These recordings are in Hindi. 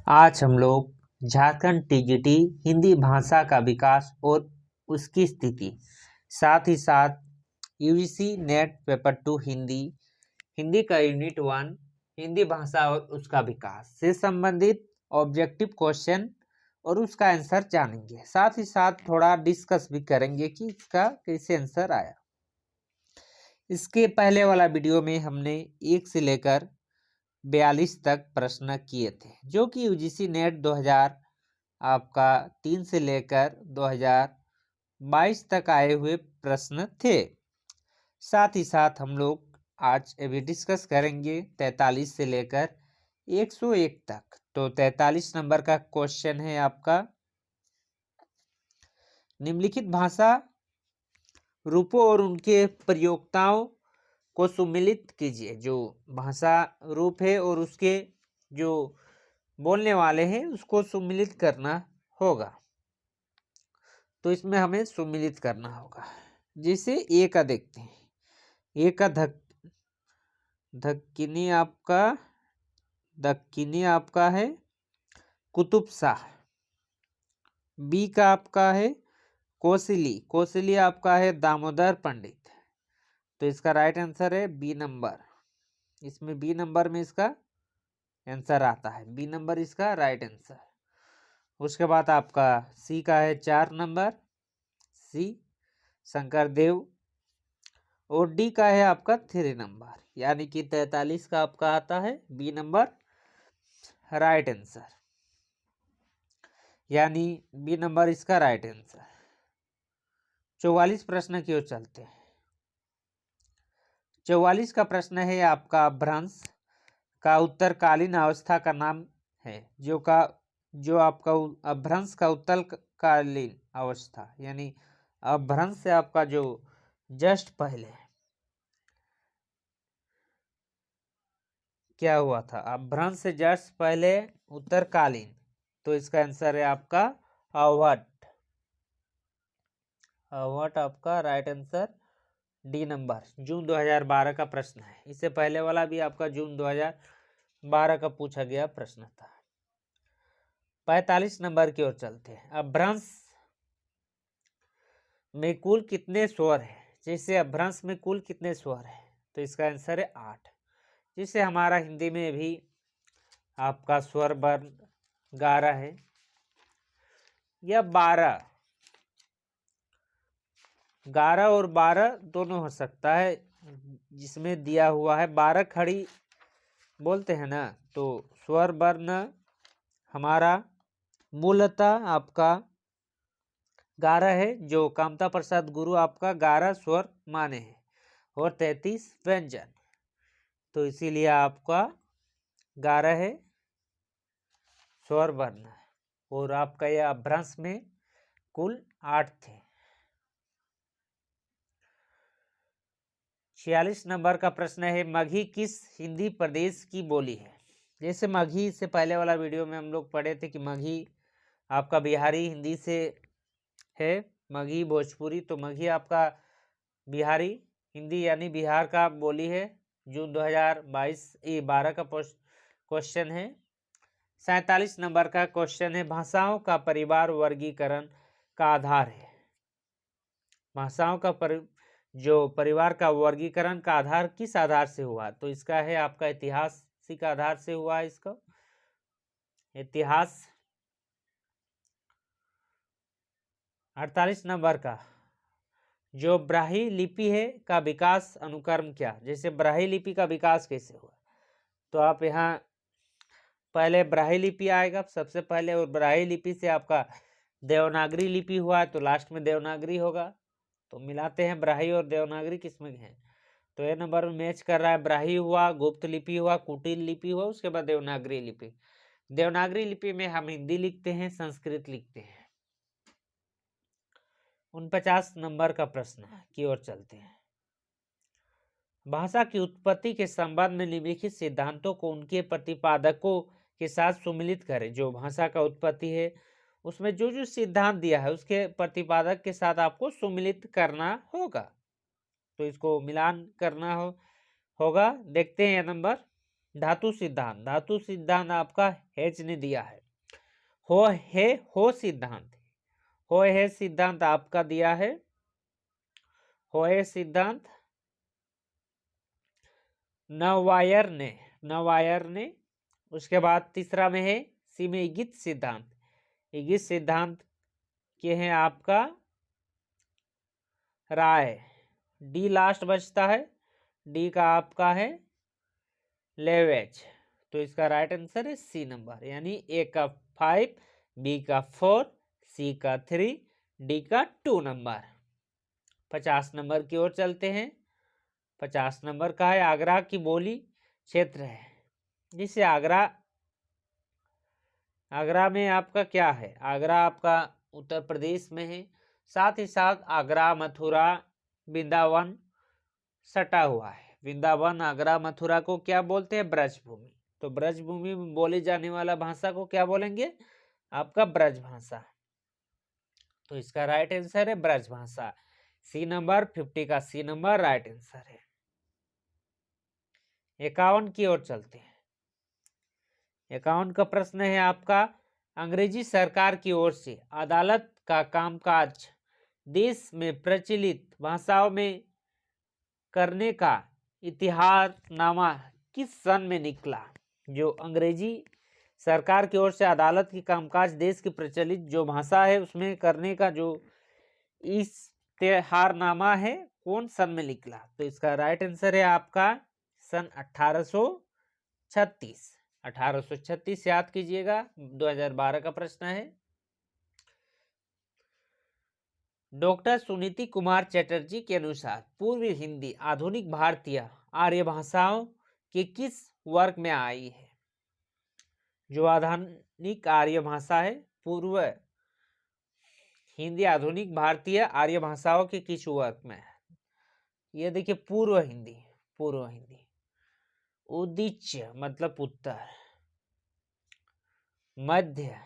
आज हम लोग झारखंड टीजीटी हिंदी भाषा का विकास और उसकी स्थिति, साथ ही साथ UGC net paper 2 Hindi, Hindi का यूनिट 1 हिंदी भाषा और उसका विकास से संबंधित ऑब्जेक्टिव क्वेश्चन और उसका आंसर जानेंगे। साथ ही साथ थोड़ा डिस्कस भी करेंगे कि इसका कैसे आंसर आया। इसके पहले वाला वीडियो में हमने 1 से लेकर 42 तक प्रश्न किए थे, जो कि यूजीसी नेट 2000 आपका 3 से लेकर 2022 तक आए हुए प्रश्न थे। साथ ही साथ हम लोग आज अभी डिस्कस करेंगे 43 से लेकर 101 तक। तो 43 नंबर का क्वेश्चन है आपका, निम्नलिखित भाषा रूपों और उनके प्रयोक्ताओं को सुमिलित कीजिए। जो भाषा रूप है और उसके जो बोलने वाले हैं उसको सुमिलित करना होगा। तो इसमें हमें सुमिलित करना होगा। जैसे ए का देखते हैं, ए का दक्किनी आपका है कुतुब शाह। बी का आपका है कोसिली आपका है दामोदर पंडित। तो इसका राइट आंसर है बी नंबर। इसमें बी नंबर में इसका आंसर आता है, बी नंबर इसका राइट आंसर। उसके बाद आपका सी का है 4 नंबर, सी शंकरदेव। और डी का है आपका 3 नंबर, यानी कि 43 का आपका आता है बी नंबर राइट आंसर, यानी बी नंबर इसका राइट आंसर। 44 प्रश्न की ओर चलते हैं। 44 का प्रश्न है आपका, भ्रंश का उत्तरकालीन अवस्था का नाम है। जो आपका अभ्रंश का उत्तरकालीन अवस्था, यानी अभ्रंश से आपका जो जस्ट पहले क्या हुआ था, अभ्रंश से जस्ट पहले उत्तरकालीन। तो इसका आंसर है आपका अवहट आपका राइट आंसर डी नंबर। जून 2012 का प्रश्न है। इससे पहले वाला भी आपका जून 2012 का पूछा गया प्रश्न था। 45 नंबर की ओर चलते हैं। अभ्रंश में कुल कितने स्वर है? जैसे अभ्रंश में कुल कितने स्वर है, तो इसका आंसर है 8। जिसे हमारा हिंदी में भी आपका स्वर वर्ण 11 है या 12। 11 और 12 दोनों हो सकता है। जिसमें दिया हुआ है 12 खड़ी बोलते हैं ना, तो स्वर वर्ण हमारा मूलतः आपका 11 है, जो कामता प्रसाद गुरु आपका 11 स्वर माने हैं और 33 व्यंजन। तो इसीलिए आपका 11 है स्वर वर्ण, और आपका यह अभ्रंश में कुल 8 थे। 46 नंबर का प्रश्न है, मगही किस हिंदी प्रदेश की बोली है? जैसे मगही से पहले वाला वीडियो में हम लोग पढ़े थे कि मगही आपका बिहारी हिंदी से है, मगही भोजपुरी। तो मगही आपका बिहारी हिंदी यानी बिहार का बोली है। जून 2012 का क्वेश्चन है। 47 नंबर का क्वेश्चन है, भाषाओं का परिवार वर्गीकरण का आधार है। भाषाओं का जो परिवार का वर्गीकरण का आधार किस आधार से हुआ? तो इसका है आपका ऐतिहासिक आधार से हुआ है। इसका इतिहास। 48 नंबर का, जो ब्राह्मी लिपि है का विकास अनुक्रम क्या? जैसे ब्राह्मी लिपि का विकास कैसे हुआ, तो आप यहाँ पहले ब्राह्मी लिपि आएगा सबसे पहले, और ब्राह्मी लिपि से आपका देवनागरी लिपि हुआ, तो लास्ट में देवनागरी होगा। तो मिलाते हैं ब्राह्मी और देवनागरी किसमें है, तो ये नंबर में मैच कर रहा है। ब्राह्मी हुआ, गुप्त लिपि हुआ, कुटिल लिपि हुआ, उसके बाद देवनागरी लिपि। देवनागरी लिपि में हम हिंदी लिखते हैं, संस्कृत लिखते हैं। 49 नंबर का प्रश्न की ओर चलते हैं। भाषा की उत्पत्ति के संबंध में निम्नलिखित सिद्धांतों को उनके प्रतिपादकों के साथ सुमिलित करें। जो भाषा का उत्पत्ति है उसमें जो जो सिद्धांत दिया है उसके प्रतिपादक के साथ आपको सुमिलित करना होगा। तो इसको मिलान करना होगा। देखते हैं यह नंबर धातु सिद्धांत, धातु सिद्धांत आपका एच ने दिया है। हो सिद्धांत, हो है सिद्धांत आपका दिया है, हो है सिद्धांत नवायर ने। उसके बाद तीसरा में है सी में इगित सिद्धांत, इगित सिद्धांत के हैं आपका राय। डी लास्ट बचता है, डी का आपका है लेवेज। तो इसका राइट आंसर है सी नंबर, यानी ए का 5, बी का 4, सी का 3, डी का 2 नंबर। 50 नंबर की ओर चलते हैं। 50 नंबर का है आगरा की बोली क्षेत्र है, जिसे आगरा में आपका क्या है, आगरा आपका उत्तर प्रदेश में है। साथ ही साथ आगरा मथुरा वृंदावन सटा हुआ है। वृंदावन आगरा मथुरा को क्या बोलते हैं, ब्रजभूमि। तो ब्रजभूमि में बोली जाने वाला भाषा को क्या बोलेंगे, आपका ब्रज भाषा। तो इसका राइट आंसर है ब्रज भाषा। सी नंबर 50 का सी नंबर राइट आंसर है। 51 की ओर चलते हैं। 51 का प्रश्न है आपका, अंग्रेजी सरकार की ओर से अदालत का कामकाज देश में प्रचलित भाषाओं में करने का इतिहासनामा किस सन में निकला। जो अंग्रेजी सरकार की ओर से अदालत की कामकाज देश की प्रचलित जो भाषा है उसमें करने का जो इश्तेहारनामा है, कौन सन में निकला। तो इसका राइट आंसर है आपका सन 1836। 1836 याद कीजिएगा, 2012 का प्रश्न है। डॉक्टर सुनीति कुमार चटर्जी के अनुसार पूर्वी हिंदी आधुनिक भारतीय आर्य भाषाओं के किस वर्ग में आई है। जो आधुनिक आर्य भाषा है, पूर्व हिंदी आधुनिक भारतीय आर्य भाषाओं के किस वर्ग में है। ये देखिए पूर्व हिंदी, पूर्व हिंदी। उदीच्य मतलब उत्तर, मध्य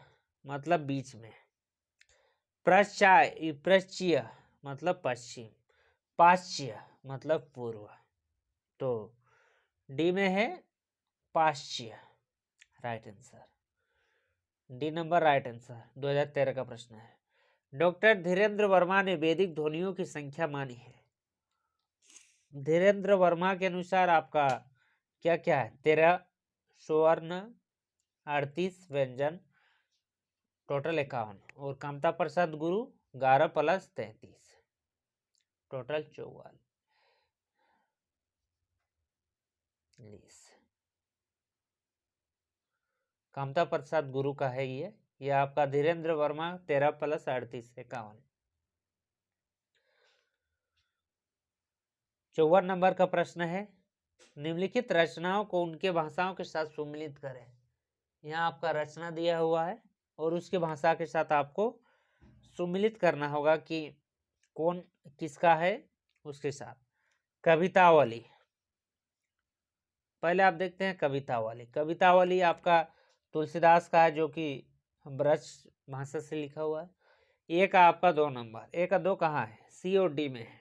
मतलब बीच में, प्राच्य मतलब पश्चिम, पाश्च्य मतलब पूर्व। तो डी में है पाश्च्य right answer, D number right answer. 2013 का प्रश्न है। डॉक्टर धीरेन्द्र वर्मा ने वैदिक ध्वनियों की संख्या मानी है। धीरेन्द्र वर्मा के अनुसार आपका क्या क्या है, 13 स्वर्ण, 38 व्यंजन, टोटल 51। और कामता प्रसाद गुरु 11 + 33, टोटल 44। कामता प्रसाद गुरु का है ये आपका धीरेन्द्र वर्मा 13 + 38 51। 54 नंबर का प्रश्न है, निम्नलिखित रचनाओं को उनके भाषाओं के साथ सम्मिलित करें। यहाँ आपका रचना दिया हुआ है और उसके भाषा के साथ आपको सम्मिलित करना होगा कि कौन किसका है उसके साथ। कवितावली, पहले आप देखते हैं कवितावली। कवितावली आपका तुलसीदास का है, जो कि ब्रज भाषा से लिखा हुआ है। ए का आपका 2 नंबर, ए का 2 कहाँ है, सी और डी में है,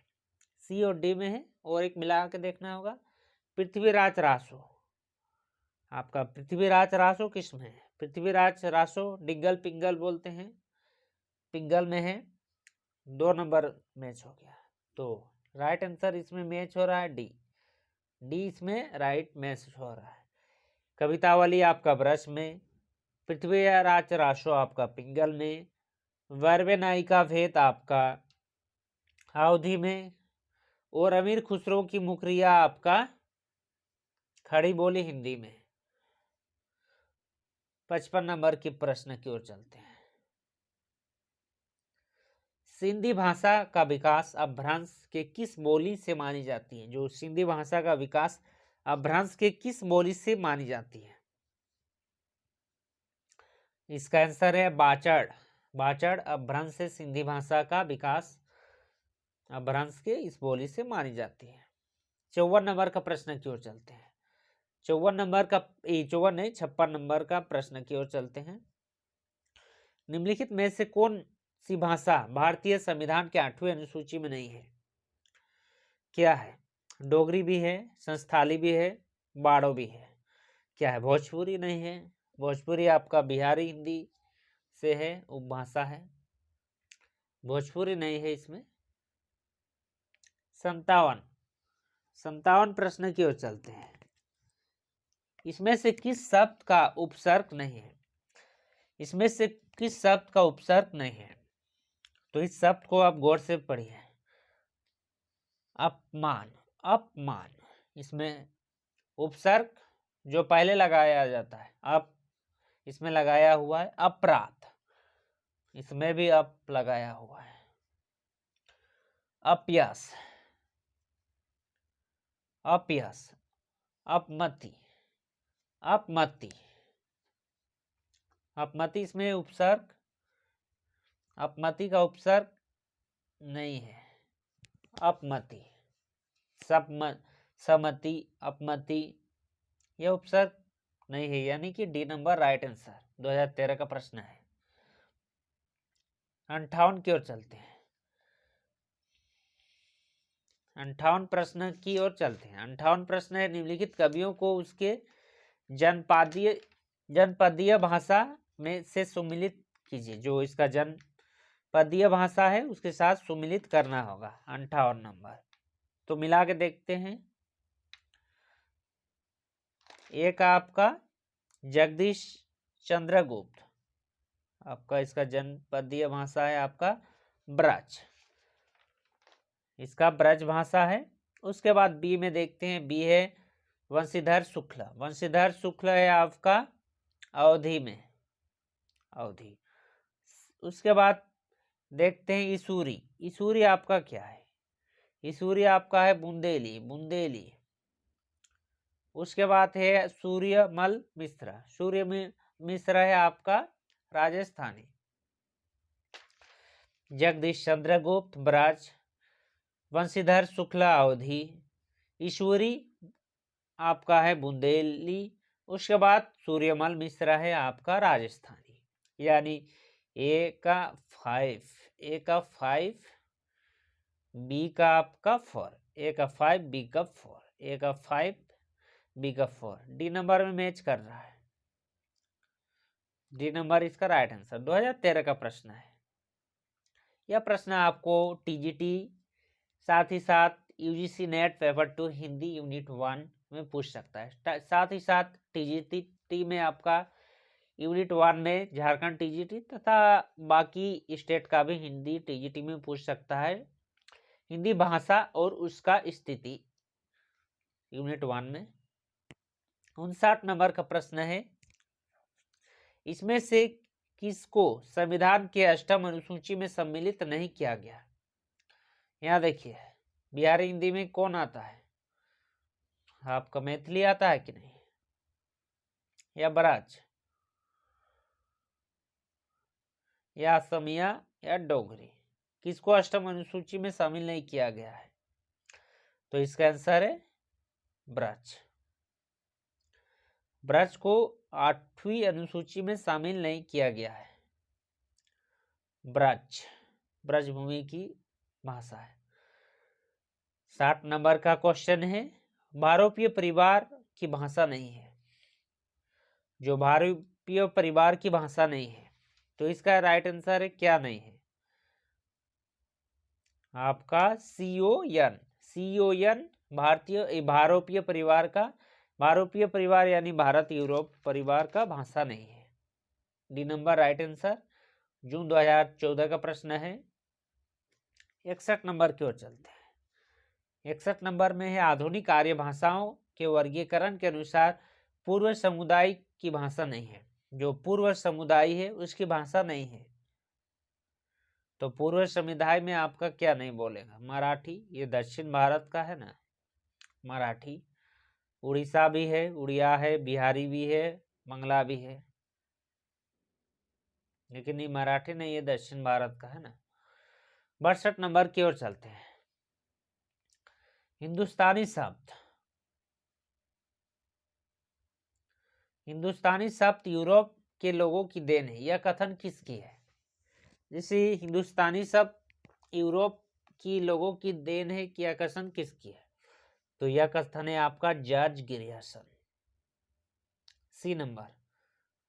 सी और डी में है। और एक मिला के देखना होगा। पृथ्वीराज रासो, आपका पृथ्वीराज रासो किस में है, पृथ्वीराज रासो डिंगल पिंगल बोलते हैं, पिंगल में है। 2 नंबर मैच हो गया। तो राइट आंसर इसमें मैच हो रहा है डी, डी इसमें राइट मैच हो रहा है। कवितावली आपका ब्रज में, पृथ्वीराज रासो आपका पिंगल में, वर्वे नायिका भेद आपका अवधि में, और अमीर खुसरो की मुखरिया आपका खड़ी बोली हिंदी में। 55 नंबर की प्रश्न की ओर चलते हैं। सिंधी भाषा का विकास अपभ्रंश के किस बोली से मानी जाती है। जो सिंधी भाषा का विकास अपभ्रंश के किस बोली से मानी जाती है। इसका आंसर है बाचड़। बाचड़ अपभ्रंश से सिंधी भाषा का विकास अपभ्रंश के इस बोली से मानी जाती है। 54 नंबर का प्रश्न की ओर चलते हैं। 54 नंबर का 56 नंबर का प्रश्न की ओर चलते हैं। निम्नलिखित में से कौन सी भाषा भारतीय संविधान के 8वें अनुसूची में नहीं है। क्या है, डोगरी भी है, संस्थाली भी है, बाड़ो भी है। क्या है? भोजपुरी नहीं है। भोजपुरी आपका बिहारी हिंदी से है, उपभाषा है। भोजपुरी नहीं है इसमें। 57 प्रश्न की ओर चलते हैं। इसमें से किस शब्द का उपसर्ग नहीं है? इसमें से किस शब्द का उपसर्ग नहीं है? तो इस शब्द को आप गौर से पढ़िए। अपमान, अपमान, इसमें उपसर्ग जो पहले लगाया जाता है अप, इसमें लगाया हुआ है। अपराध, इसमें भी अप लगाया हुआ है। अपयश, अपयश, अपमति, अपमति, अपमति, इसमें उपसर्ग, अपमति का उपसर्ग नहीं है। अपमति, समति, अपमति, यह उपसर्ग नहीं है, यानी कि डी नंबर राइट आंसर 2013 का प्रश्न है। 58 की ओर चलते हैं। 58 प्रश्न की ओर चलते हैं। 58 प्रश्न है, निम्नलिखित कवियों को उसके जनपदीय भाषा में से सुमिलित कीजिए। जो इसका जनपदीय भाषा है उसके साथ सुमिलित करना होगा। 58 नंबर तो मिला के देखते हैं। एक आपका जगदीश चंद्रगुप्त, आपका इसका जनपदीय भाषा है आपका ब्रज, इसका ब्रज भाषा है। उसके बाद बी में देखते हैं। बी है वंशीधर शुक्ल, वंशीधर शुक्ल है आपका अवधि में, अवधि। उसके बाद देखते हैं ईसूरी, ईसूरी आपका क्या है? ईसूरी आपका है बुंदेली, बुंदेली। उसके बाद है सूर्यमल मिश्र, सूर्य मिश्र है आपका राजस्थानी। जगदीश चंद्रगुप्त ब्रज, वंशीधर शुक्ला अवधि, ईश्वरी आपका है बुंदेली। उसके बाद सूर्यमल मिश्रा है आपका राजस्थानी। यानी ए का 5, ए का 5, बी का आपका 4, ए का 5, बी का 4, ए का 5, बी का 4, डी नंबर में मैच कर रहा है। डी नंबर इसका राइट आंसर 2013 का प्रश्न है। यह प्रश्न आपको टीजीटी साथ ही साथ UGC net paper 2 Hindi unit 1 में पूछ सकता है। साथ ही साथ टीजीटी में आपका यूनिट 1 में झारखंड टीजीटी तथा बाकी स्टेट का भी हिंदी टीजीटी में पूछ सकता है। हिंदी भाषा और उसका स्थिति यूनिट 1 में। 59 नंबर का प्रश्न है, इसमें से किसको संविधान के 8वीं अनुसूची में सम्मिलित नहीं किया गया? यहाँ देखिए, बिहारी हिंदी में कौन आता है? आपका मैथिली आता है कि नहीं, या ब्रज, या असमिया, या डोगरी? किसको 8वीं अनुसूची में शामिल नहीं किया गया है? तो इसका आंसर है ब्रज। ब्रज को 8वीं अनुसूची में शामिल नहीं किया गया है। ब्रज, ब्रजभूमि की भाषा है। 60 नंबर का क्वेश्चन है, भारोपीय परिवार की भाषा नहीं है। जो भारोपीय परिवार की भाषा नहीं है, तो इसका राइट आंसर है क्या नहीं है? आपका CON, CON भारतीय भारोपीय परिवार का, भारोपीय परिवार यानी भारत यूरोप परिवार का भाषा नहीं है। D number right answer. जून 2014 का प्रश्न है। 61 नंबर की ओर चलते हैं। 61 नंबर में है, आधुनिक आर्य भाषाओं के वर्गीकरण के अनुसार पूर्व समुदाय की भाषा नहीं है। जो पूर्व समुदाय है उसकी भाषा नहीं है। तो पूर्व समुदाय में आपका क्या नहीं बोलेगा? मराठी, ये दक्षिण भारत का है ना, मराठी। उड़ीसा भी है, उड़िया है, बिहारी भी है, मंगला भी है, लेकिन ये मराठी नहीं, ये दक्षिण भारत का है ना। 62 नंबर की ओर चलते हैं। हिंदुस्तानी शब्द, हिंदुस्तानी शब्द यूरोप के लोगों की देन है, यह कथन किसकी है? जैसे हिंदुस्तानी शब्द यूरोप की लोगों की देन है, यह कथन किसकी है? तो यह कथन है आपका George Grierson. C number,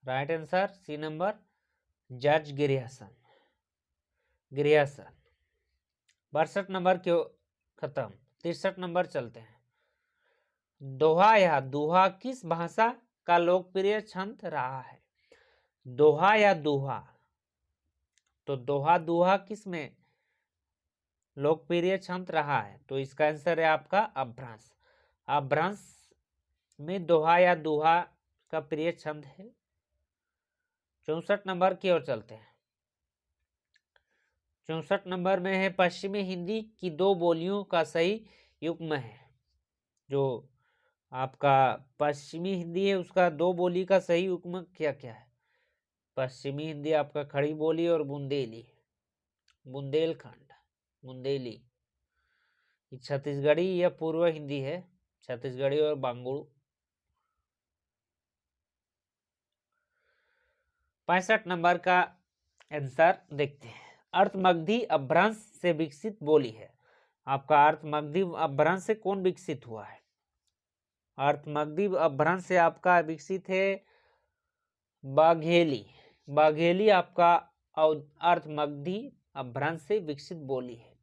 right answer C number, George Grierson. 62 number क्यों खत्म, 63 नंबर चलते हैं। दोहा या दुहा किस भाषा का लोकप्रिय छंद रहा है? दोहा या दुहा, तो दोहा दुहा किस में लोकप्रिय छंद रहा है? तो इसका आंसर है आपका अपभ्रंश। अपभ्रंश में दोहा या दुहा का प्रिय छंद है। 64 नंबर की ओर चलते हैं। 64 नंबर में है पश्चिमी हिंदी की दो बोलियों का सही युग्म है। जो आपका पश्चिमी हिंदी है उसका दो बोली का सही युग्म क्या क्या है? पश्चिमी हिंदी आपका खड़ी बोली और बुंदेली, बुंदेलखंड, बुंदेली। छत्तीसगढ़ी या पूर्व हिंदी है, छत्तीसगढ़ी और बांगुड़ू। 65 नंबर का आंसर देखते हैं। अर्थमगधी अपभ्रंश से विकसित बोली है। आपका अर्थमगधी अपभ्रंश से कौन विकसित हुआ है? अर्थमगधी अपभ्रंश से आपका विकसित है बाघेली। बाघेली आपका अर्थमगधी अपभ्रंश से विकसित बोली है।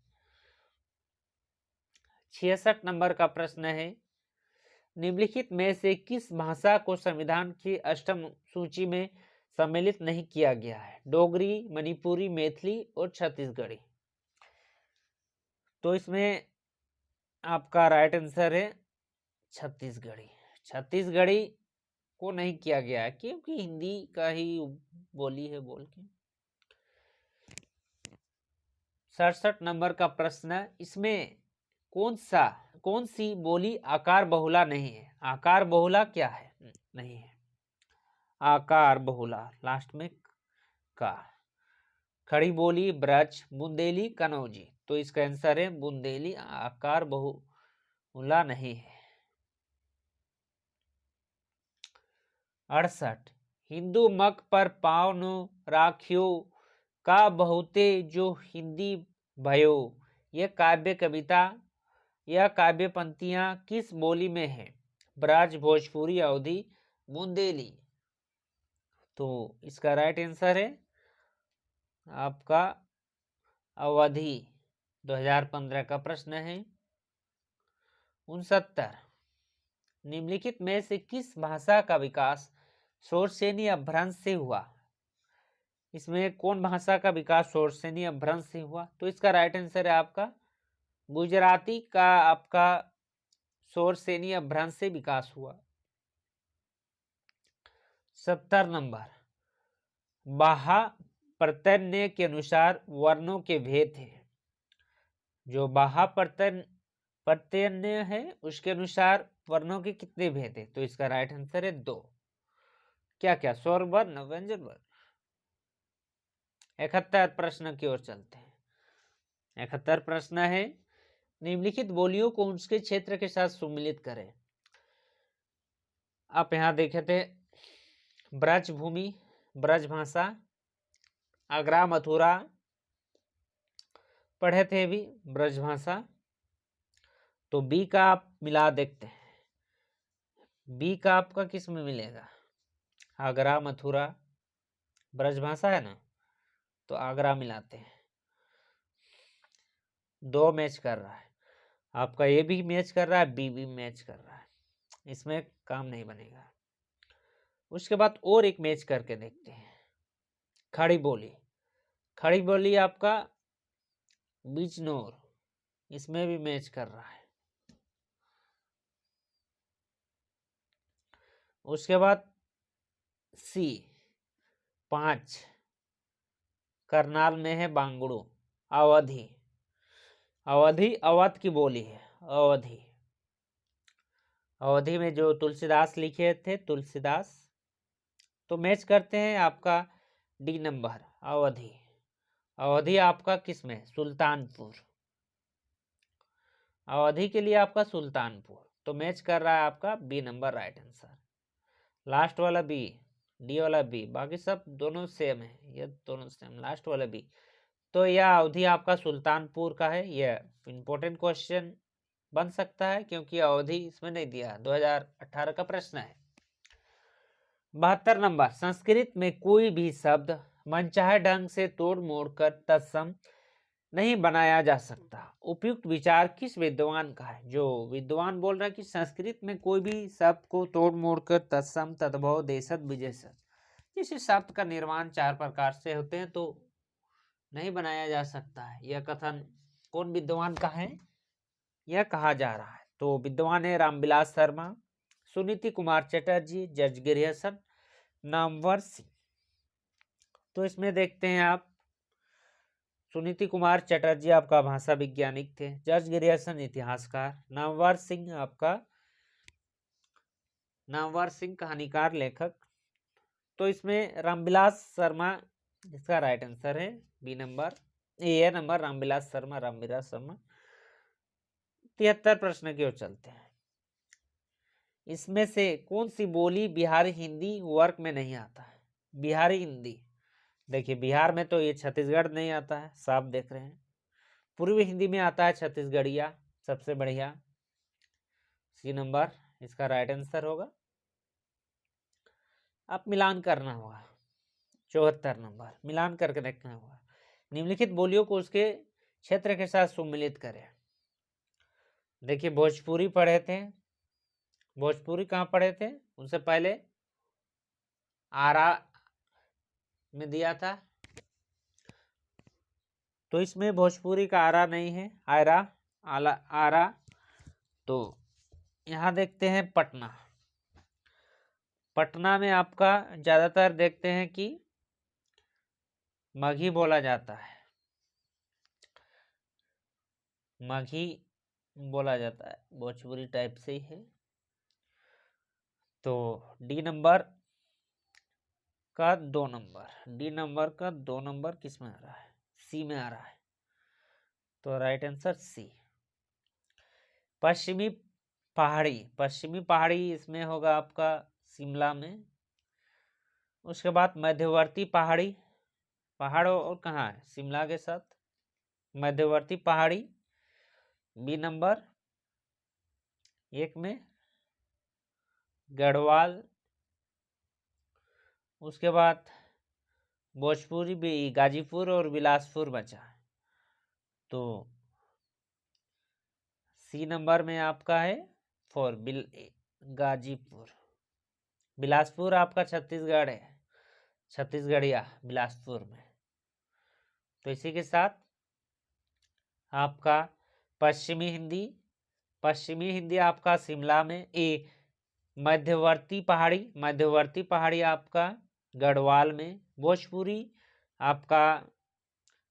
66 नंबर का प्रश्न है, निम्नलिखित में से किस भाषा को संविधान की अष्टम सूची में सम्मिलित नहीं किया गया है? डोगरी, मणिपुरी, मैथिली और छत्तीसगढ़ी। तो इसमें आपका राइट आंसर है छत्तीसगढ़ी। छत्तीसगढ़ी को नहीं किया गया है क्योंकि हिंदी का ही बोली है बोल के। 67 नंबर का प्रश्न, इसमें कौन सी बोली आकार बहुला नहीं है? आकार बहुला क्या है? नहीं है, आकार बहुला लास्ट में का। खड़ी बोली, ब्रज, बुंदेली, कनौजी। तो इसका आंसर है बुंदेली, आकार बहुला नहीं है। 68, हिंदू मक पर पावनो राख्यो का बहुते जो हिंदी भयो। यह काव्य कविता या काव्य पंक्तियां किस बोली में है? ब्रज, भोजपुरी, अवधी, बुंदेली। तो इसका राइट आंसर है आपका अवधी। 2015 का प्रश्न है। 69, निम्नलिखित में से किस भाषा का विकास शोरसेनी अपभ्रंश से हुआ? इसमें कौन भाषा का विकास शोरसेनी अपभ्रंश से हुआ? तो इसका राइट आंसर है आपका गुजराती का आपका शोरसेनी अपभ्रंश से विकास हुआ। 70 नंबर, बाहा प्रत्यय के अनुसार वर्णों के भेद थे। जो बाहा प्रत्यय है उसके अनुसार वर्णों के कितने भेद है? तो इसका राइट आंसर है 2। क्या क्या? स्वर वर्ण, व्यंजन वर्ण। 71 प्रश्न की ओर चलते हैं। 71 प्रश्न है, निम्नलिखित बोलियों को उसके क्षेत्र के साथ सुमिलित करें। आप यहां देखे थे ब्रज भूमि, ब्रज भाषा, आगरा, मथुरा पढ़े थे भी, ब्रज भाषा। तो बी का आप मिला देखते हैं। बी का आपका किस में मिलेगा? आगरा, मथुरा, ब्रज भाषा है ना, तो आगरा मिलाते हैं। 2 मैच कर रहा है आपका, ए भी मैच कर रहा है, बी भी मैच कर रहा है, इसमें काम नहीं बनेगा। उसके बाद और एक मैच करके देखते हैं। खड़ी बोली, खड़ी बोली आपका बिजनौर, इसमें भी मैच कर रहा है। उसके बाद सी 5, करनाल में है बांगड़ू। अवधि, अवधि अवध की बोली है। अवधि, अवधि में जो तुलसीदास लिखे थे, तुलसीदास। तो मैच करते हैं आपका डी नंबर, अवधि। अवधि आपका किस में? सुल्तानपुर। अवधि के लिए आपका सुल्तानपुर। तो मैच कर रहा है आपका B number, right answer. Last वाला बी, डी वाला बी, बाकी सब दोनों सेम है, ये दोनों सेम। लास्ट वाला बी। तो यह अवधि आपका सुल्तानपुर का है। यह इंपॉर्टेंट क्वेश्चन बन सकता है क्योंकि अवधि इसमें नहीं दिया। 2018 का प्रश्न है। 72 नंबर, संस्कृत में कोई भी शब्द मनचाहे ढंग से तोड़ मोड़ कर तत्सम नहीं बनाया जा सकता। उपयुक्त विचार किस विद्वान का है? जो विद्वान बोल रहा है कि संस्कृत में कोई भी शब्द को तोड़ मोड़ कर तत्सम तद्भव देशज विदेशज, जिस शब्द का निर्माण 4 प्रकार से होते हैं तो नहीं बनाया जा सकता है। यह कथन कौन विद्वान का है? यह कहा जा रहा है। तो विद्वान है रामविलास शर्मा, सुनीति कुमार चटर्जी, जॉर्ज ग्रियर्सन, नामवर सिंह। तो इसमें देखते हैं आप, सुनीति कुमार चटर्जी आपका भाषा वैज्ञानिक थे, जॉर्ज ग्रियर्सन इतिहासकार, नामवर सिंह कहानीकार लेखक। तो इसमें रामविलास शर्मा इसका राइट आंसर है, B number, A number Ramvilas Sharma. 73 प्रश्न की ओर चलते हैं। इसमें से कौन सी बोली बिहारी हिंदी वर्ग में नहीं आता है? बिहारी हिंदी, देखिए बिहार में तो ये छत्तीसगढ़ नहीं आता है, साफ देख रहे हैं। पूर्वी हिंदी में आता है छत्तीसगढ़िया, सबसे बढ़िया, सी नंबर इसका राइट आंसर होगा। अब मिलान करना होगा, 74 नंबर, मिलान करके देखना होगा। निम्नलिखित बोलियों को उसके क्षेत्र के साथ सुमिलित करें। देखिए भोजपुरी पढ़े थे, भोजपुरी कहाँ पढ़े थे? उनसे पहले आरा में दिया था, तो इसमें भोजपुरी का आरा नहीं है, आरा। तो यहाँ देखते हैं पटना, पटना में आपका ज्यादातर देखते हैं कि मगही बोला जाता है, मगही बोला जाता है, भोजपुरी टाइप से ही है। तो डी नंबर का 2 नंबर, डी नंबर का 2 नंबर किस में आ रहा है? सी में आ रहा है, तो राइट आंसर सी। पश्चिमी पहाड़ी इसमें होगा आपका शिमला में। उसके बाद मध्यवर्ती पहाड़ और कहाँ है? शिमला के साथ मध्यवर्ती पहाड़ी, बी नंबर 1 में गढ़वाल। उसके बाद भोजपुरी भी, गाजीपुर और बिलासपुर बचा है, तो सी नंबर में आपका है 4 गाजीपुर। बिलासपुर आपका छत्तीसगढ़ है, छत्तीसगढ़िया बिलासपुर में। तो इसी के साथ आपका पश्चिमी हिंदी आपका शिमला में, मध्यवर्ती पहाड़ी आपका गढ़वाल में, भोजपुरी आपका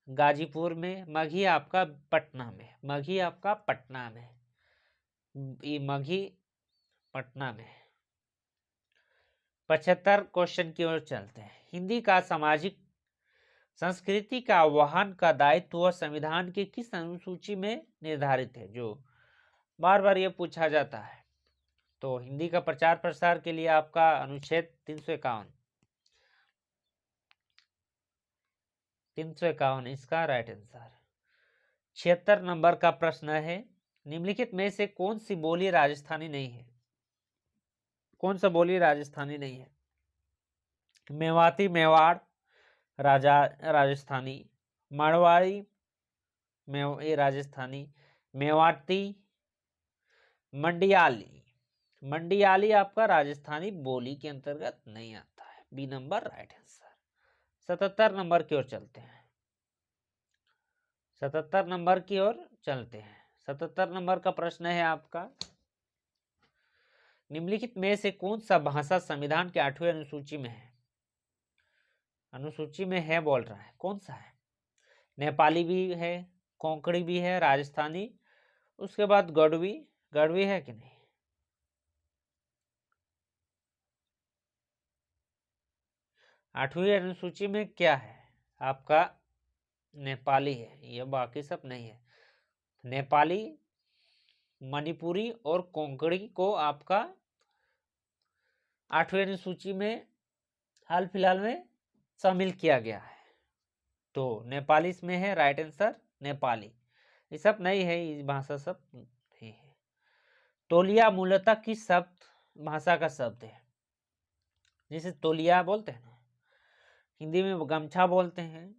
गाजीपुर में, मगही आपका पटना में, मगही पटना में। 75 क्वेश्चन की ओर चलते हैं। हिंदी का सामाजिक संस्कृति का वहन का दायित्व संविधान की किस अनुसूची में निर्धारित है? जो बार बार ये पूछा जाता है। तो हिंदी का प्रचार प्रसार के लिए आपका अनुच्छेद 351 इसका राइट आंसर। 76 नंबर का प्रश्न है, निम्नलिखित में से कौन सी बोली राजस्थानी नहीं है? कौन सा बोली राजस्थानी नहीं है? मेवाती मेवाड़ राजस्थानी, मारवाड़ी राजस्थानी, मेवाती, मंडियाली आपका राजस्थानी बोली के अंतर्गत नहीं आता है, B number right answer. 77 number की ओर चलते हैं, 77 नंबर की ओर चलते हैं। 77 नंबर का प्रश्न है आपका, निम्नलिखित में से कौन सा भाषा संविधान के 8वें अनुसूची में है? अनुसूची में है बोल रहा है, कौन सा है? नेपाली भी है, कोंकणी भी है, राजस्थानी, उसके बाद गढ़वी है कि नहीं? आठवीं अनुसूची में क्या है आपका? नेपाली है, ये बाकी सब नहीं है। नेपाली, मणिपुरी और कोंकणी को आपका 8वें अनुसूची में हाल फिलहाल में शामिल किया गया है, तो नेपाली इसमें है राइट आंसर, नेपाली। ये सब नहीं है, ये भाषा सब नहीं है। तौलिया मूलतः किस भाषा का शब्द है? जैसे तौलिया बोलते हैं ना, हिंदी में गमछा बोलते हैं,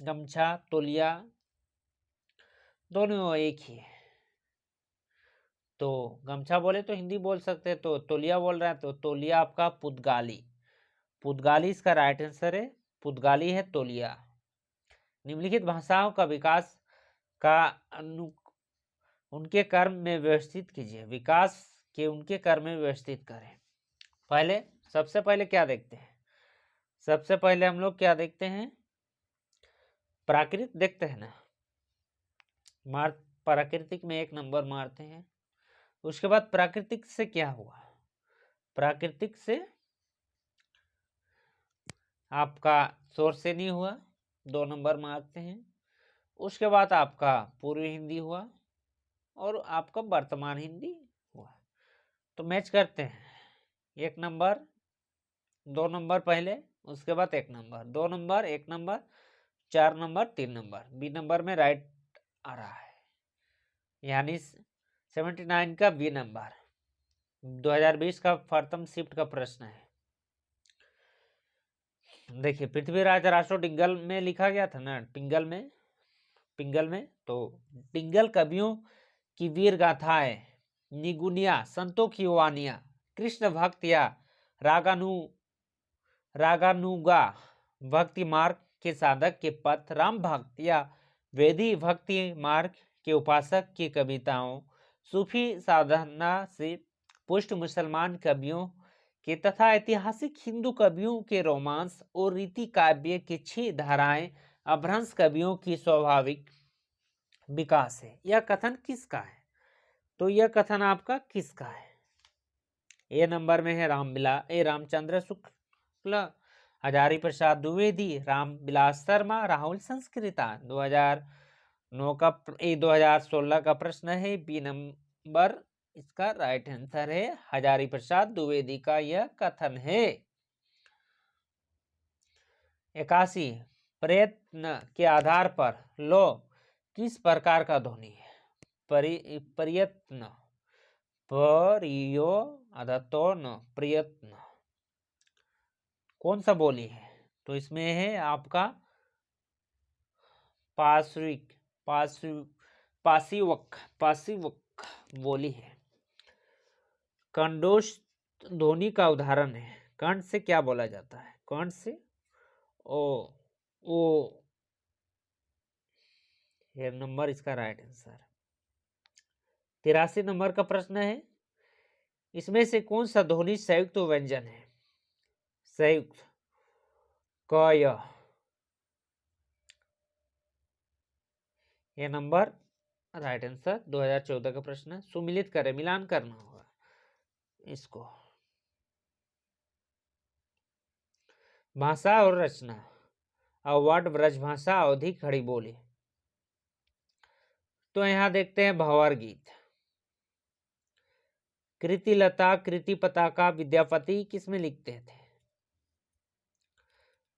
गमछा तौलिया दोनों एक ही है। तो गमछा बोले तो हिंदी बोल सकते हैं, तो तौलिया बोल रहा है तो तौलिया आपका पुर्तगाली, पुर्तगाली इसका राइट आंसर है, पुर्तगाली है तौलिया। निम्नलिखित भाषाओं का विकास का उनके क्रम में व्यवस्थित कीजिए, विकास के उनके क्रम में व्यवस्थित करें। पहले सबसे पहले क्या देखते हैं, सबसे पहले हम लोग क्या देखते हैं, प्राकृत देखते हैं ना, प्राकृतिक में 1 नंबर मारते हैं। उसके बाद प्राकृतिक से क्या हुआ, प्राकृतिक से आपका सोर्स से नहीं हुआ, 2 नंबर मारते हैं। उसके बाद आपका पूर्व हिंदी हुआ और आपका वर्तमान हिंदी हुआ, तो मैच करते हैं। 1 नंबर 2 नंबर पहले, उसके बाद 1 number 2 number 1 number 4 number 3 number, B number में राइट आ रहा है, यानी 79 का बी नंबर 2020 का प्रथम शिफ्ट का प्रश्न है। देखिए पृथ्वीराज रासो डिंगल में लिखा गया था ना, पिंगल में तो डिंगल कवियों की वीर गाथाएं, निगुनिया संतों की वानियां, कृष्ण भक्त या रागानुगा भक्ति मार्ग के साधक के पथ, राम भक्त या वेदी भक्ति मार्ग के उपासक की कविताओं, सूफी साधना से पुष्ट मुसलमान कवियों के तथा ऐतिहासिक हिंदू कवियों के रोमांस और रीति काव्य के 6 धाराएं अपभ्रंश कवियों की स्वाभाविक विकास है। यह कथन किसका है, तो यह कथन आपका किसका है, ए नंबर में है रामचंद्र शुक्ल, हजारी प्रसाद द्विवेदी, रामविलास शर्मा, राहुल संस्कृता। 2016 का प्रश्न है, बी नंबर इसका राइट आंसर है, हजारी प्रसाद द्विवेदी का यह कथन है। 81 प्रयत्न के आधार पर लो किस प्रकार का ध्वनि है, प्रयत्न परियो अधतोन प्रयत्न कौन सा बोली है, तो इसमें है आपका पासिवक बोली है। कंडोष ध्वनि का उदाहरण है, कंठ से क्या बोला जाता है, कंठ से ओ, ये नंबर इसका राइट आंसर। 83 नंबर का प्रश्न है, इसमें से कौन सा ध्वनि संयुक्त व्यंजन है, संयुक्त क य, ये नंबर राइट आंसर। 2014 का प्रश्न, सुमिलित करें, मिलान करना होगा इसको। भाषा और रचना, अवार्ड ब्रजभाषा अवधि खड़ी बोली, तो यहां देखते हैं भंवर गीत। कृतिलता, कृति पताका, विद्यापति किसमें लिखते थे,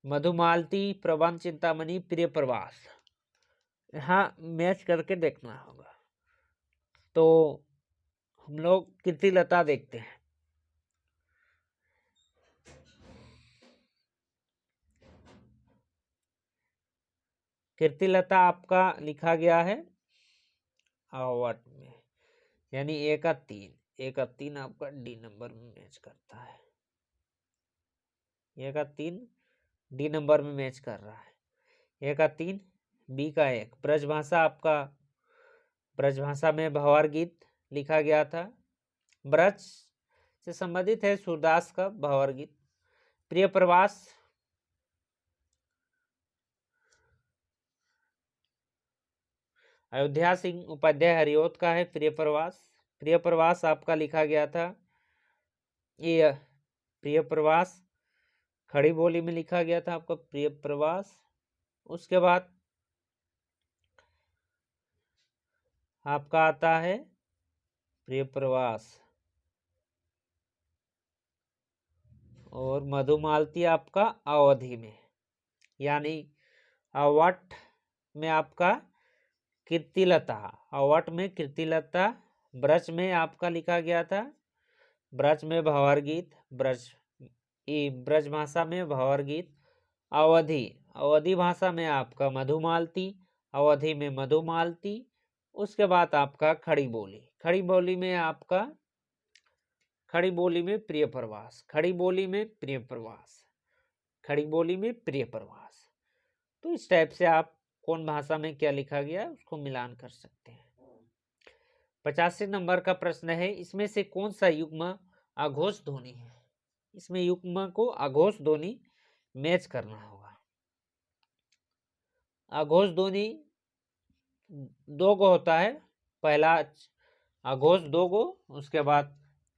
मधुमालती, प्रबंध चिंतामणि, प्रिय प्रवास। यहाँ मैच करके देखना होगा, तो हम लोग कृतिलता देखते हैं। कृतिलता आपका लिखा गया है अवार्ड में, यानी 1 का 3 आपका डी नंबर में मैच करता है, 1 का 3 डी नंबर में मैच कर रहा है, 1 का 3 बी का 1। ब्रजभाषा आपका, ब्रजभाषा में भंवर गीत लिखा गया था, ब्रज से संबंधित है सूरदास का भंवर गीत। प्रिय प्रवास अयोध्या सिंह उपाध्याय हरिओत का है, प्रिय प्रवास। प्रिय प्रवास आपका लिखा गया था, ये प्रिय प्रवास खड़ी बोली में लिखा गया था आपका प्रिय प्रवास। उसके बाद आपका आता है प्रिय प्रवास, और मधुमालती आपका अवधि में, यानी अवट में आपका कृतिलता, अवट में कृतिलता, ब्रज में आपका लिखा गया था, ब्रज में भंवर गीत, ब्रज ई ब्रजभाषा में भंवर गीत, अवधी, अवधी भाषा में आपका मधुमालती, अवधि में मधुमालती। उसके बाद आपका खड़ी बोली, खड़ी बोली में आपका, खड़ी बोली में प्रिय प्रवास, खड़ी बोली में प्रिय प्रवास, खड़ी बोली में प्रिय प्रवास। तो इस टाइप से आप कौन भाषा में क्या लिखा गया है उसको मिलान कर सकते हैं। 85 नंबर का प्रश्न है, इसमें से कौन सा युग्म अघोष ध्वनि है? इसमें युग्म को अघोष ध्वनि मैच करना होगा। अघोष ध्वनि दो गो होता है, पहला अघोष दो गो, उसके बाद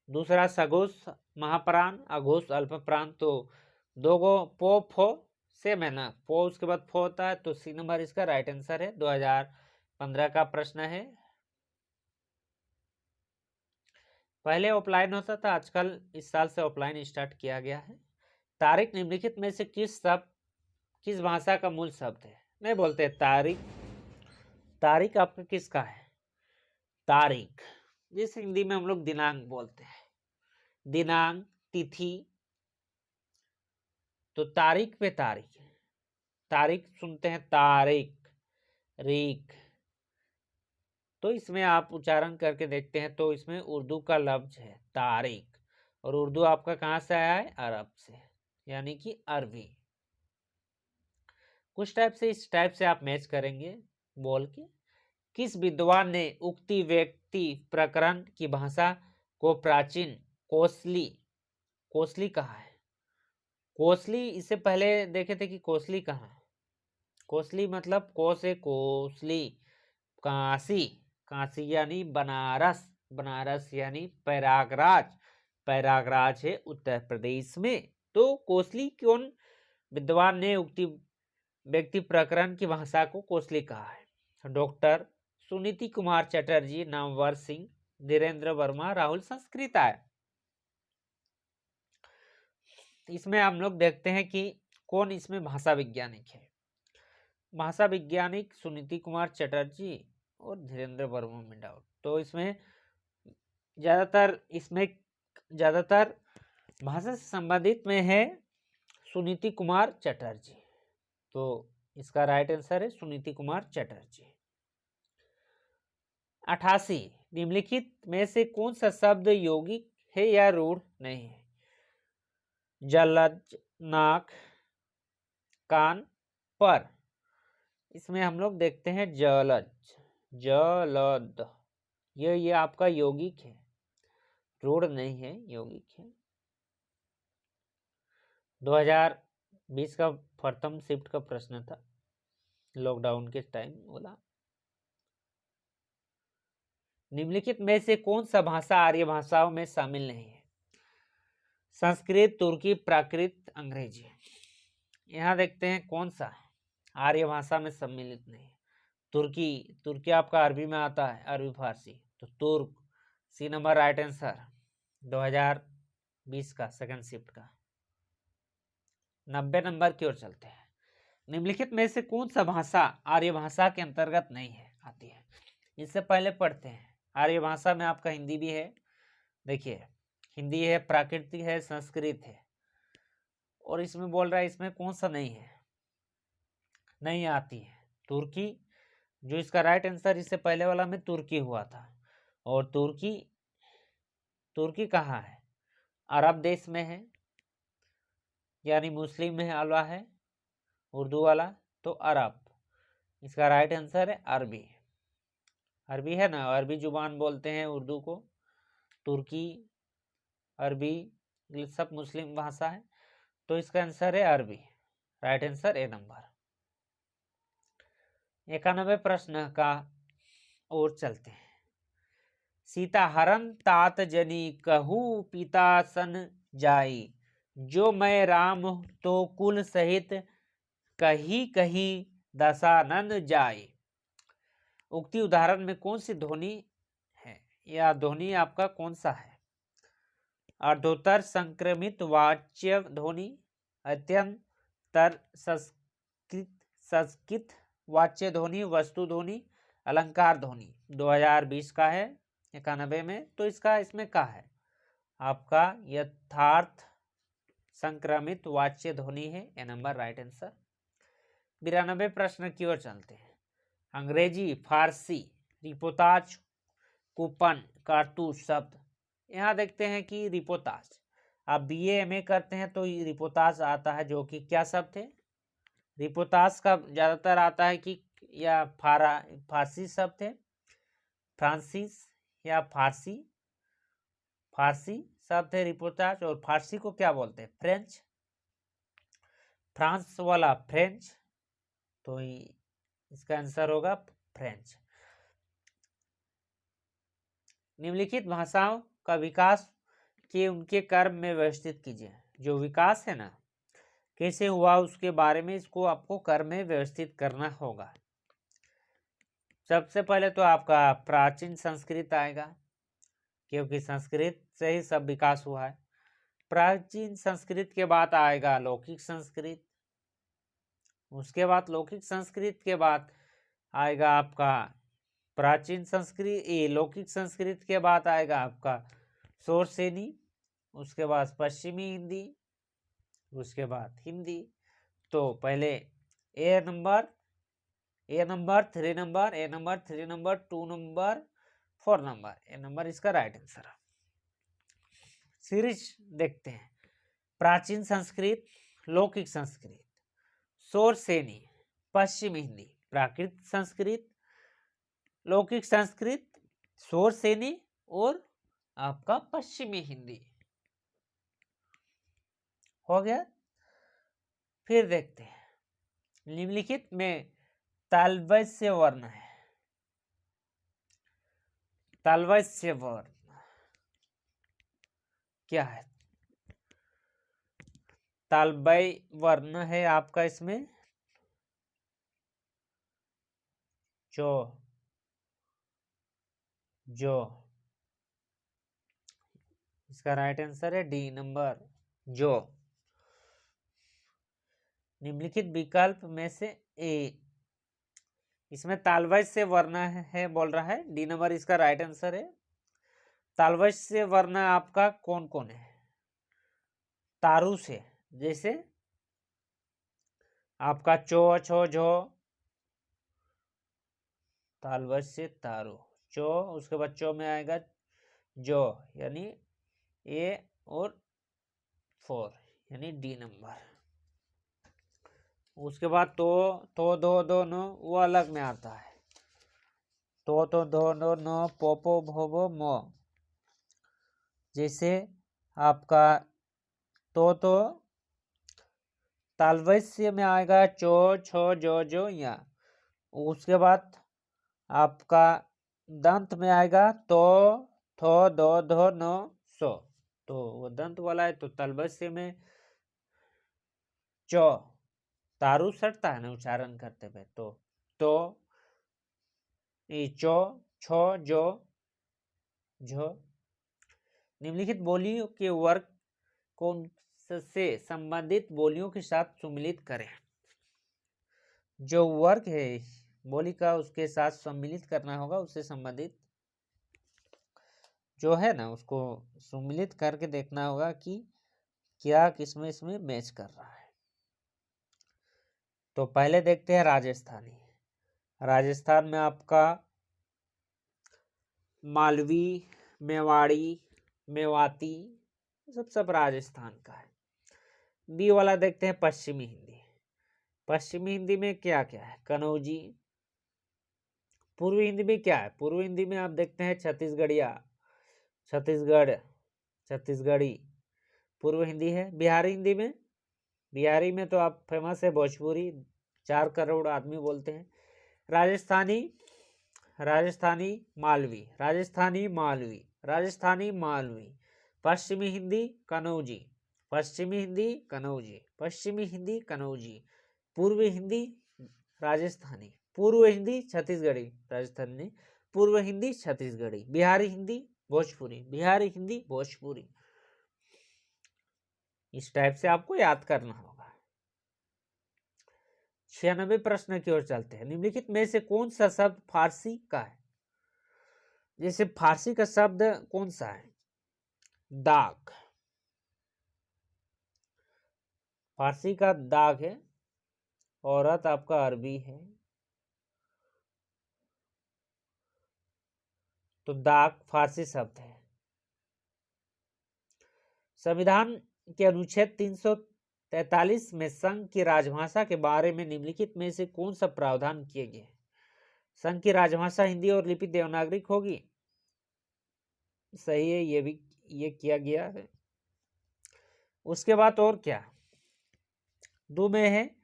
दूसरा सघोष महाप्राण, अघोष अल्प प्राण। तो दो गो पो फो सेम है ना, पो उसके बाद फो होता है, तो सी नंबर इसका राइट आंसर है। 2015 का प्रश्न है। पहले ऑफलाइन होता था, आजकल इस साल से ऑफलाइन स्टार्ट किया गया है। तारीख निम्नलिखित में से किस भाषा का मूल शब्द है? नहीं बोलते तारीख, तारीख आपका किसका है? तारीख, जैसे हिंदी में हम लोग दिनांक बोलते हैं, दिनांक, तिथि, तो तारीख पे तारीख, तारीख सुनते हैं तारीख, रीख। तो इसमें आप उच्चारण करके देखते हैं तो इसमें उर्दू का लफ्ज है तारीख, और उर्दू आपका कहाँ से आया है? अरब से, यानी कि अरबी। कुछ टाइप से इस टाइप से आप मैच करेंगे बोल के। किस विद्वान ने उक्ति व्यक्ति प्रकरण की भाषा को प्राचीन कोसली, कोसली कहा है? कोसली, इससे पहले देखे थे कि कोसली कहाँ है। कोसली मतलब को से कोसली, काशी, काशी यानी बनारस, बनारस यानी प्रयागराज, प्रयागराज है उत्तर प्रदेश में। तो कोसली कौन विद्वान ने उक्ति व्यक्ति प्रकरण की भाषा को कोसली कहा है? डॉक्टर सुनीति कुमार चटर्जी, नामवर सिंह, धीरेन्द्र वर्मा, राहुल संस्कृत है। इसमें हम लोग देखते हैं कि कौन इसमें भाषा वैज्ञानिक है। भाषा वैज्ञानिक सुनीति कुमार चटर्जी और धीरेन्द्र वर्मा में डाउट। तो इसमें ज्यादातर भाषा से संबंधित में है सुनीति कुमार चटर्जी। तो इसका राइट आंसर है सुनीति कुमार चटर्जी। 88 निम्नलिखित में से कौन सा शब्द यौगिक है या रूढ़ नहीं है? जलज, नाक, कान, पर। इसमें हम लोग देखते हैं जलज, जलद, ये आपका यौगिक है, रूढ़ नहीं है, यौगिक है। 2020 का प्रथम शिफ्ट का प्रश्न था, लॉकडाउन के टाइम बोला। निम्नलिखित में से कौन सा भाषा आर्य भाषाओं में शामिल नहीं है? संस्कृत, तुर्की, प्राकृत, अंग्रेजी। यहाँ देखते हैं कौन सा आर्य भाषा में सम्मिलित नहीं है। तुर्की, तुर्की आपका अरबी में आता है, अरबी फारसी, तो तुर्क, सी नंबर राइट आंसर 2020 का सेकंड शिफ्ट का। 90 नंबर की ओर चलते हैं। निम्नलिखित में से कौन सा भाषा आर्य भाषा के अंतर्गत नहीं है आती है? इससे पहले पढ़ते हैं। आर्य भाषा में आपका हिंदी भी है, देखिए हिंदी है, प्राकृतिक है, संस्कृत है, और इसमें बोल रहा है इसमें कौन सा नहीं है, नहीं आती है? तुर्की, जो इसका राइट आंसर इससे पहले वाला में तुर्की हुआ था, और तुर्की, तुर्की कहाँ है? अरब देश में है, यानी मुस्लिम में वाला है उर्दू वाला, तो अरब। इसका राइट आंसर है अरबी, अरबी है ना, अरबी जुबान बोलते हैं उर्दू को। तुर्की, अरबी, ये सब मुस्लिम भाषा है, तो इसका आंसर है अरबी, राइट आंसर ए नंबर। 91 प्रश्न का ओर चलते हैं। सीता हरण तात जनी कहू पिता सन जाई, जो मैं राम तो कुल सहित कही कही दशानन जाए। उक्ति उदाहरण में कौन सी ध्वनि है, या ध्वनि आपका कौन सा है? अर्धोत्तर संक्रमित वाच्य ध्वनि, अत्यंतर संस्कृत वाच्य ध्वनि, वस्तु ध्वनि, अलंकार ध्वनि। 2020 का है 91 में। तो इसका इसमें क्या है आपका? यथार्थ संक्रमित वाच्य ध्वनि है, ए नंबर राइट आंसर। 92 प्रश्न की ओर चलते हैं। अंग्रेजी, फारसी, रिपोर्टाज, कूपन, कारतूस शब्द। यहाँ देखते हैं कि रिपोर्टाज, आप बीए एमए करते हैं तो रिपोर्टाज आता है, जो कि क्या शब्द है, रिपोर्टाज का ज्यादातर आता है कि या फारसी शब्द है, फ्रांसीस या फारसी शब्द है रिपोर्टाज। और फारसी को क्या बोलते हैं, फ्रेंच, फ्रांस वाला फ्रेंच, तो इसका आंसर होगा फ्रेंच। निम्नलिखित भाषाओं का विकास के उनके क्रम में व्यवस्थित कीजिए। जो विकास है ना, कैसे हुआ उसके बारे में इसको आपको क्रम में व्यवस्थित करना होगा। सबसे पहले तो आपका प्राचीन संस्कृत आएगा, क्योंकि संस्कृत से ही सब विकास हुआ है। प्राचीन संस्कृत के बाद आएगा लौकिक संस्कृत, उसके बाद लौकिक संस्कृत के बाद आएगा आपका प्राचीन संस्कृत, लौकिक संस्कृत के बाद आएगा आपका शौरसेनी, उसके बाद पश्चिमी हिंदी, उसके बाद हिंदी। तो पहले A number, 3 number, 3 number, 2 number, 4 number, A number इसका राइट आंसर है। सीरीज देखते हैं। प्राचीन संस्कृत, लौकिक संस्कृत, शौरसेनी, पश्चिमी हिंदी, प्राकृत संस्कृत, लौकिक संस्कृत, शौरसेनी और आपका पश्चिमी हिंदी हो गया। फिर देखते हैं, निम्नलिखित में तालव्य वर्ण है, तालव्य वर्ण क्या है, तालव्य वर्ण है आपका इसमें जो इसका राइट आंसर है डी नंबर, जो। निम्नलिखित विकल्प में से ए, इसमें तालव्य वर्ण है बोल रहा है, डी नंबर इसका राइट आंसर है। तालव्य वर्ण आपका कौन कौन है, तारु से, जैसे आपका चो, छो, झो, तालव्य तारु, चो, उसके बाद चो में आएगा जो, यानी ए और 4 यानी डी नंबर। उसके बाद तो दो दो नो वो अलग में आता है, तो दो नो नो पोपो भोबो मो, जैसे आपका तो तालव्य में आएगा चो, छो, जो या। उसके बाद आपका दंत में आएगा तो, थो, दो, धो, नो, सो, तो वो दंत वाला है, तो तालव्य में चो, तारु सटता है ना उच्चारण करते हुए, तो चो, छो, जो, झो। निम्नलिखित बोलियों के वर्ग को से संबंधित बोलियों के साथ सम्मिलित करें। जो वर्ग है बोली का उसके साथ सम्मिलित करना होगा, उससे संबंधित जो है ना उसको सम्मिलित करके देखना होगा कि क्या किसमें इसमें मैच कर रहा है। तो पहले देखते हैं राजस्थानी। राजस्थान में आपका मालवी, मेवाड़ी, मेवाती, सब राजस्थान का है। बी वाला देखते हैं पश्चिमी हिंदी। पश्चिमी हिंदी में क्या क्या है, कनौजी। पूर्वी हिंदी में क्या है, पूर्वी हिंदी में आप देखते हैं छत्तीसगढ़िया, छत्तीसगढ़ी पूर्व हिंदी है। बिहारी में तो आप फेमस है भोजपुरी, 4 करोड़ आदमी बोलते हैं। राजस्थानी मालवी। पश्चिमी हिंदी कनौजी, पूर्वी हिंदी राजस्थानी, पूर्व हिंदी छत्तीसगढ़ी, राजस्थानी, पूर्व हिंदी छत्तीसगढ़ी, बिहारी हिंदी भोजपुरी। इस टाइप से आपको याद करना होगा। 96 प्रश्न की ओर चलते हैं। निम्नलिखित में से कौन सा शब्द फारसी का है, जैसे फारसी का शब्द कौन सा है, दाग, फारसी का दाग है, औरत आपका अरबी है, तो दाग फारसी शब्द है। संविधान के अनुच्छेद 343 में संघ की राजभाषा के बारे में निम्नलिखित में से कौन सा प्रावधान किए गए हैं? संघ की राजभाषा हिंदी और लिपि देवनागरिक होगी। सही है, ये किया गया है। उसके बाद और क्या, दो में है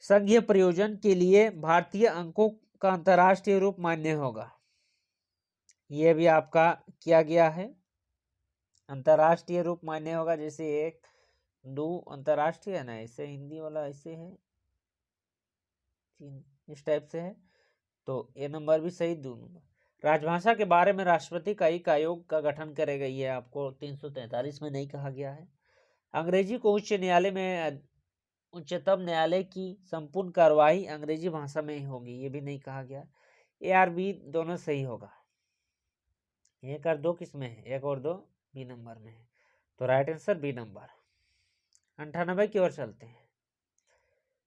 संघीय प्रयोजन के लिए भारतीय अंकों का अंतर्राष्ट्रीय रूप मान्य होगा। यह भी आपका किया गया है, अंतर्राष्ट्रीय रूप मान्य होगा। जैसे 1 2 अंतर्राष्ट्रीय है ना, ऐसे हिंदी वाला ऐसे है, 3 इस टाइप से है, तो ये नंबर भी सही। 2 नंबर राजभाषा के बारे में राष्ट्रपति का एक आयोग का गठन करेगा, ये आपको 343 में नहीं कहा गया है। अंग्रेजी को उच्च न्यायालय में उच्चतम न्यायालय की संपूर्ण कार्यवाही अंग्रेजी भाषा में ही होगी, ये भी नहीं कहा गया। ए और बी दोनों सही होगा। 1 और 2 किस में है? 1 और 2 बी नंबर में है, तो राइट आंसर बी नंबर। 98 की ओर चलते हैं।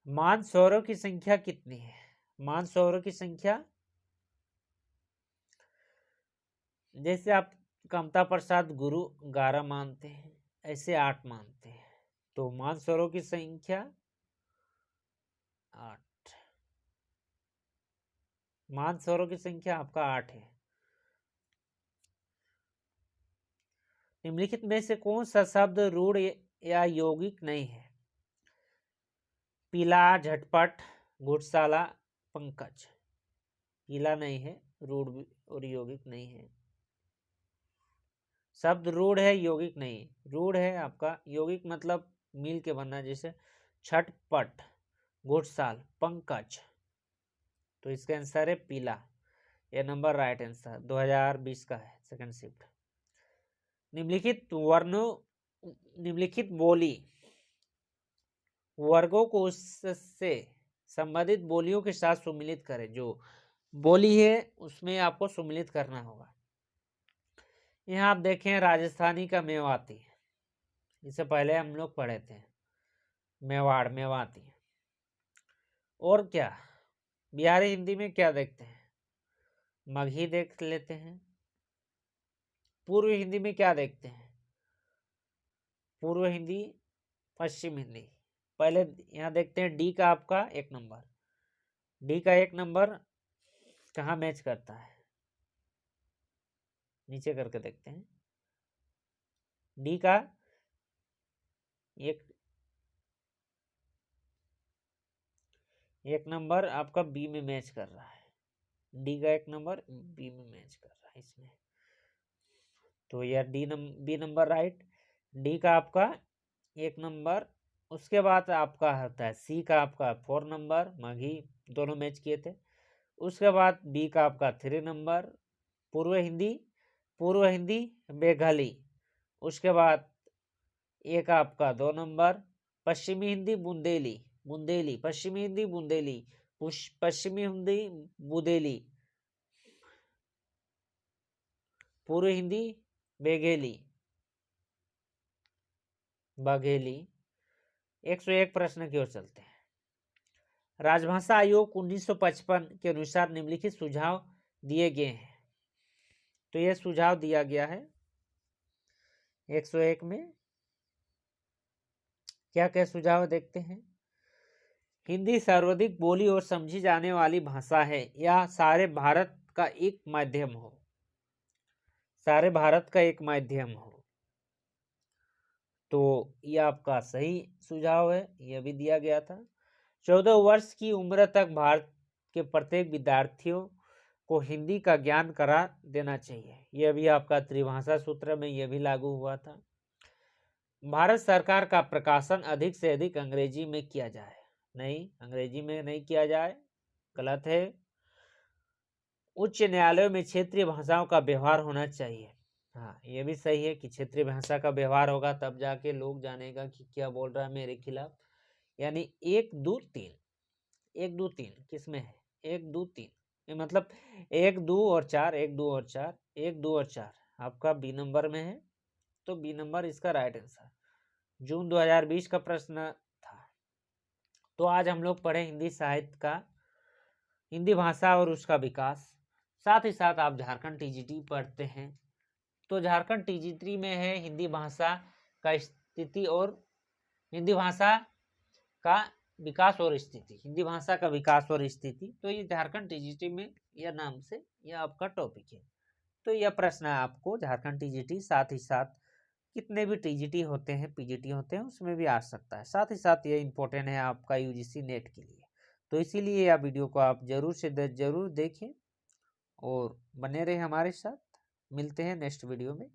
मानसरोवरों की संख्या कितनी है? मानसरोवरों की संख्या, जैसे आप कमता प्रसाद गुरु 11 मानते हैं, ऐसे 8 मानते हैं, तो मानसरोवरों की संख्या 8। मानसरोवरों की संख्या आपका 8 है। निम्नलिखित में से कौन सा शब्द रूढ़ या यौगिक नहीं है? पीला, झटपट, घुड़साला, पंकज। पीला नहीं है, रूढ़ और यौगिक नहीं है। शब्द रूढ़ है, यौगिक नहीं। रूढ़ है आपका, यौगिक मतलब मिल के बनना, जैसे छटपट, घुड़साल, पंकज, तो इसका आंसर है पीला। यह नंबर राइट आंसर 2020 का है, सेकंड शिफ्ट। निम्नलिखित वर्णों, निम्नलिखित बोली वर्गों को उससे संबंधित बोलियों के साथ सुमिलित करें। जो बोली है उसमें आपको सुमिलित करना होगा। यहाँ आप देखें राजस्थानी का मेवाती, इससे पहले हम लोग पढ़े थे, मेवाड़, मेवाती। और क्या बिहारी हिंदी में क्या देखते हैं? मगही देख लेते हैं। पूर्व हिंदी में क्या देखते हैं? पूर्व हिंदी, पश्चिम हिंदी। पहले यहाँ देखते हैं डी का आपका 1 नंबर। डी का 1 नंबर कहाँ मैच करता है? नीचे करके देखते हैं। डी का एक नंबर आपका बी में मैच कर रहा है। डी का 1 नंबर बी में मैच कर रहा है इसमें, तो यार बी नंबर राइट। डी का आपका 1 नंबर। उसके बाद आपका होता है सी का आपका 4 नंबर, मगही दोनों मैच किए थे। उसके बाद बी का आपका 3 नंबर, पूर्व हिंदी, पूर्व हिंदी मेघाली। उसके बाद एक आपका 2 नंबर, पश्चिमी हिंदी बुंदेली, बुंदेली, पश्चिमी हिंदी बुंदेली, पश्चिमी हिंदी बुदेली, पूर्व हिंदी बेघेली, बघेली। 101 प्रश्न की ओर चलते हैं। राजभाषा आयोग 1955 के अनुसार निम्नलिखित सुझाव दिए गए हैं, तो यह सुझाव दिया गया है 101 में। क्या क्या सुझाव देखते हैं? हिंदी सर्वाधिक बोली और समझी जाने वाली भाषा है, या सारे भारत का एक माध्यम हो। सारे भारत का एक माध्यम हो, तो यह आपका सही सुझाव है, यह भी दिया गया था। 14 वर्ष की उम्र तक भारत के प्रत्येक विद्यार्थियों को हिंदी का ज्ञान करा देना चाहिए, यह भी आपका त्रिभाषा सूत्र में यह भी लागू हुआ था। भारत सरकार का प्रकाशन अधिक से अधिक अंग्रेजी में किया जाए। नहीं, अंग्रेजी में नहीं किया जाए, गलत है। उच्च न्यायालयों में क्षेत्रीय भाषाओं का व्यवहार होना चाहिए। हाँ, ये भी सही है कि क्षेत्रीय भाषा का व्यवहार होगा, तब जाके लोग जानेगा कि क्या बोल रहा है मेरे खिलाफ। यानी 1 2 3, 1 2 3 किस में है? 1 2 3, ये मतलब 1 2 और 4, 1 2 और 4, 1 2 और 4 आपका बी नंबर में है, तो बी नंबर इसका राइट आंसर। जून 2020 का प्रश्न था। तो आज हम लोग पढ़े हिंदी साहित्य का, हिंदी भाषा और उसका विकास। साथ ही साथ आप झारखंड टीजीटी पढ़ते हैं, तो झारखंड टीजीटी में है हिंदी भाषा का स्थिति और हिंदी भाषा का विकास और स्थिति, हिंदी भाषा का विकास और स्थिति। तो ये झारखंड टीजीटी में यह नाम से यह आपका टॉपिक है। तो यह प्रश्न है आपको झारखंड टीजीटी, साथ ही साथ कितने भी टीजीटी होते हैं, पीजीटी होते हैं, उसमें भी आ सकता है। साथ ही साथ ये इंपॉर्टेंट है आपका यूजीसी नेट के लिए। तो इसीलिए यह वीडियो को आप जरूर देखें और बने रहे हमारे साथ। मिलते हैं नेक्स्ट वीडियो में।